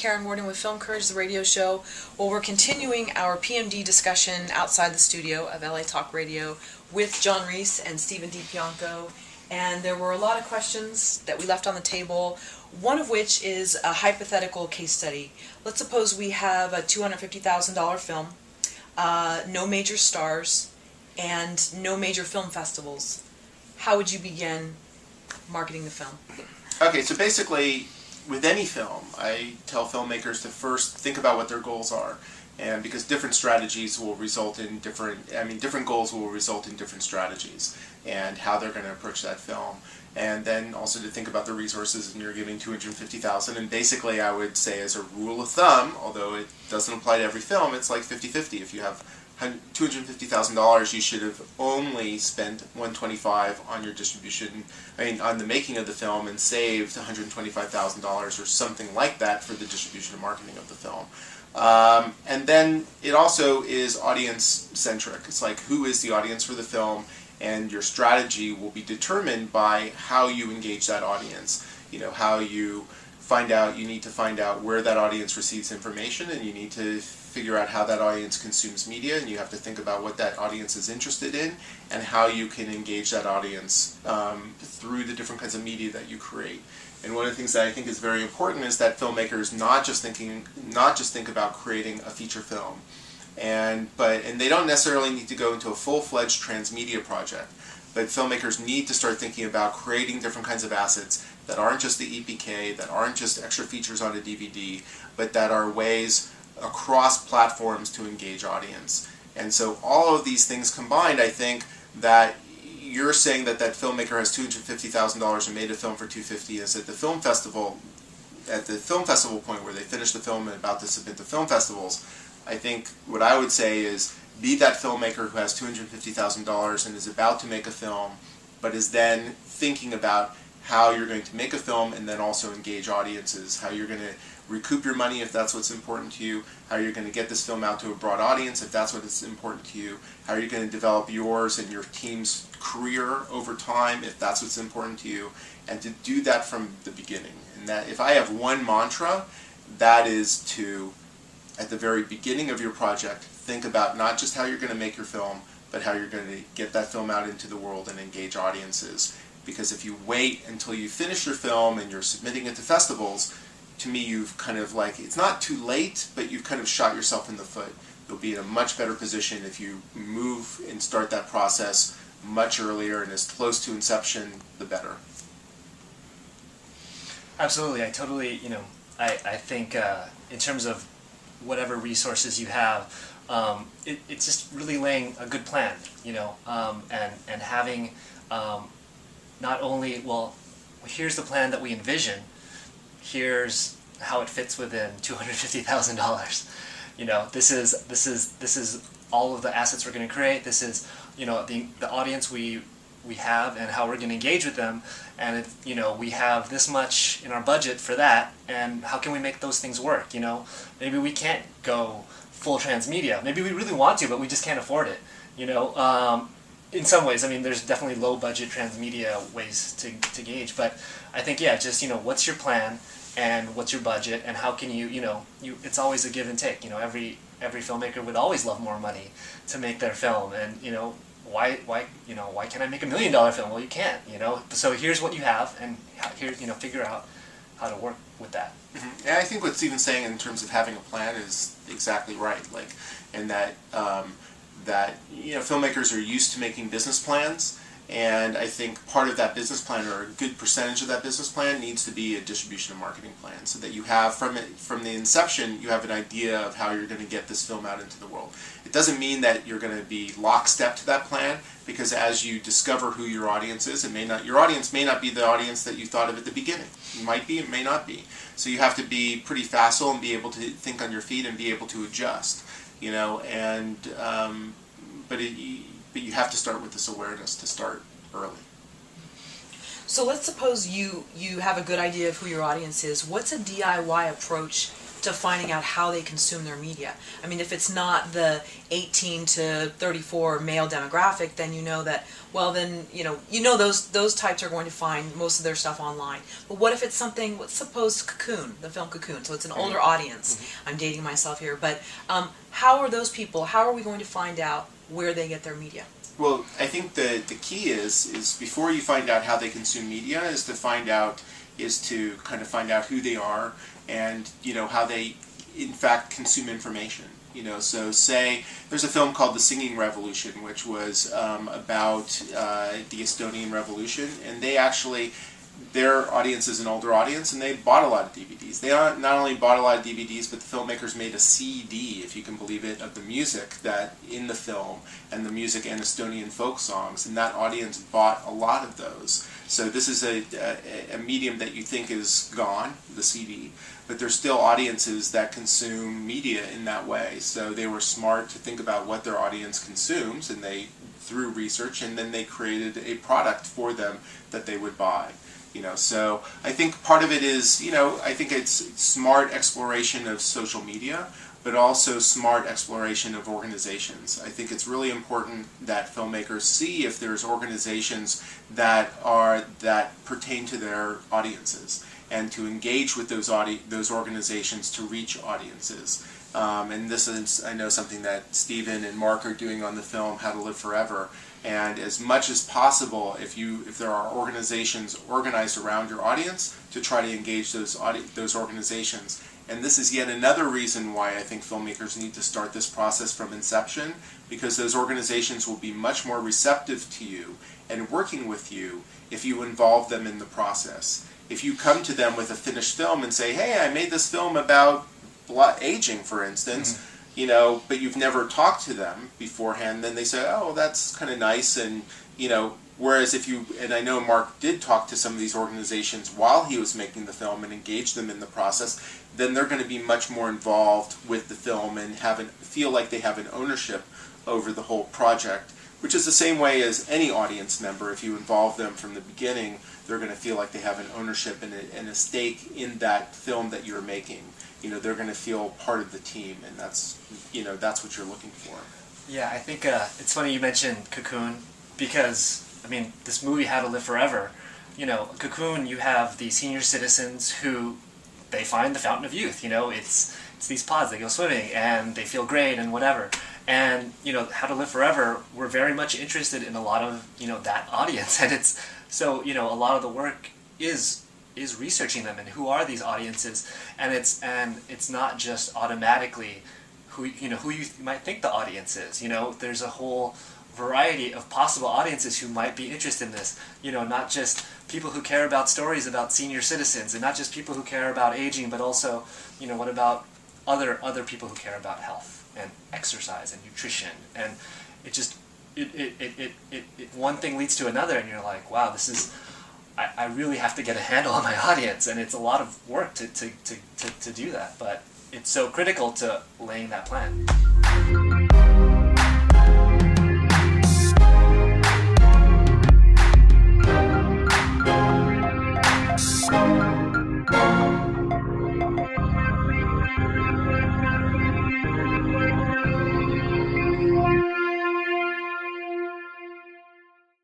Karen Warden with Film Courage, the radio show. Well, we're continuing our PMD discussion outside the studio of LA Talk Radio with Jon Reiss and Dypiangco. And there were a lot of questions that we left on the table, one of which is a hypothetical case study. Let's suppose we have a $250,000 film, no major stars, and no major film festivals. How would you begin marketing the film? Okay, so basically, with any film, I tell filmmakers to first think about what their goals are. And because different strategies will result in different goals will result in different strategies and how they're going to approach that film. And then also to think about the resources, and you're giving $250,000. And basically, I would say as a rule of thumb, although it doesn't apply to every film, it's like 50-50. If you have $250,000, you should have only spent $125 on your distribution, on the making of the film, and saved $125,000 or something like that for the distribution and marketing of the film. And then it also is audience-centric. It's like, who is the audience for the film, and your strategy will be determined by how you engage that audience. You know, how you need to find out where that audience receives information, and you need to figure out how that audience consumes media, and you have to think about what that audience is interested in and how you can engage that audience through the different kinds of media that you create. And one of the things that I think is very important is that filmmakers not just think about creating a feature film, and they don't necessarily need to go into a full-fledged transmedia project, but filmmakers need to start thinking about creating different kinds of assets that aren't just the EPK, that aren't just extra features on a DVD, but that are ways across platforms to engage audience. And so all of these things combined, I think that you're saying that filmmaker has $250,000 and made a film for $250,000 is at the film festival point where they finish the film and about to submit to film festivals. I think what I would say is be that filmmaker who has $250,000 and is about to make a film, but is then thinking about how you're going to make a film and then also engage audiences, how you're going to recoup your money if that's what's important to you, how you're going to get this film out to a broad audience if that's what's important to you, how you're going to develop yours and your team's career over time if that's what's important to you, and to do that from the beginning. And that if I have one mantra, that is to, at the very beginning of your project, think about not just how you're going to make your film, but how you're going to get that film out into the world and engage audiences. Because if you wait until you finish your film and you're submitting it to festivals, to me you've kind of it's not too late, but you've kind of shot yourself in the foot. You'll be in a much better position if you move and start that process much earlier and as close to inception, the better. Absolutely, I totally, I think in terms of whatever resources you have, it's just really laying a good plan, and having not only, well, here's the plan that we envision, here's how it fits within $250,000. This is all of the assets we're going to create. This is, the audience we have and how we're going to engage with them, and we have this much in our budget for that, and how can we make those things work? Maybe we can't go full transmedia. Maybe we really want to, but we just can't afford it. In some ways, there's definitely low-budget transmedia ways to gauge, but I think, just, what's your plan, and what's your budget, and how can you, it's always a give and take. Every filmmaker would always love more money to make their film, and, why can't I make $1 million film? Well, you can't, So here's what you have, and here, figure out how to work with that. Mm-hmm. And I think what Stephen's saying in terms of having a plan is exactly right, and that filmmakers are used to making business plans, and I think part of that business plan, or a good percentage of that business plan, needs to be a distribution and marketing plan, so that you have from the inception, you have an idea of how you're going to get this film out into the world. It doesn't mean that you're going to be lockstep to that plan, because as you discover who your audience is, your audience may not be the audience that you thought of at the beginning. It might be, it may not be. So you have to be pretty facile and be able to think on your feet and be able to adjust. But you have to start with this awareness to start early. So let's suppose you have a good idea of who your audience is. What's a DIY approach to finding out how they consume their media. I mean, if it's not the 18 to 34 male demographic, then you know that, well, then, those types are going to find most of their stuff online. But what if it's something, let's suppose Cocoon, the film Cocoon, so it's an older audience. I'm dating myself here, but how are those people, how are we going to find out where they get their media? Well, I think the key is before you find out how they consume media is to kind of find out who they are and how they in fact consume information. So say there's a film called The Singing Revolution, which was about the Estonian Revolution, and their audience is an older audience, and they bought a lot of DVDs. They not only bought a lot of DVDs, but the filmmakers made a CD, if you can believe it, of the music that in the film, and the music and Estonian folk songs, and that audience bought a lot of those. So this is a medium that you think is gone, the CD, but there's still audiences that consume media in that way. So they were smart to think about what their audience consumes, and they through research, and then they created a product for them that they would buy. So I think part of it is, I think it's smart exploration of social media, but also smart exploration of organizations. I think it's really important that filmmakers see if there's organizations that pertain to their audiences, and to engage with those organizations to reach audiences. And this is, I know, something that Stephen and Mark are doing on the film How to Live Forever. And as much as possible, if there are organizations organized around your audience, to try to engage those organizations. And this is yet another reason why I think filmmakers need to start this process from inception, because those organizations will be much more receptive to you and working with you if you involve them in the process. If you come to them with a finished film and say, hey, I made this film about aging, for instance, but you've never talked to them beforehand, then they say, oh, well, that's kind of nice, and, whereas and I know Mark did talk to some of these organizations while he was making the film and engage them in the process, then they're going to be much more involved with the film and feel like they have an ownership over the whole project, which is the same way as any audience member. If you involve them from the beginning, they're going to feel like they have an ownership and a stake in that film that you're making. They're going to feel part of the team, and that's what you're looking for. Yeah, I think it's funny you mentioned Cocoon, because, this movie, How to Live Forever, Cocoon, you have the senior citizens who, they find the fountain of youth, it's these pods, they go swimming, and they feel great, and whatever. And, How to Live Forever, we're very much interested in a lot of, that audience, and it's, so, a lot of the work is researching them and who are these audiences, and it's not just automatically who you might think the audience is. There's a whole variety of possible audiences who might be interested in this. Not just people who care about stories about senior citizens, and not just people who care about aging, but also, what about other people who care about health and exercise and nutrition, and it just one thing leads to another, and you're like, wow, this is. I really have to get a handle on my audience, and it's a lot of work to do that, but it's so critical to laying that plan.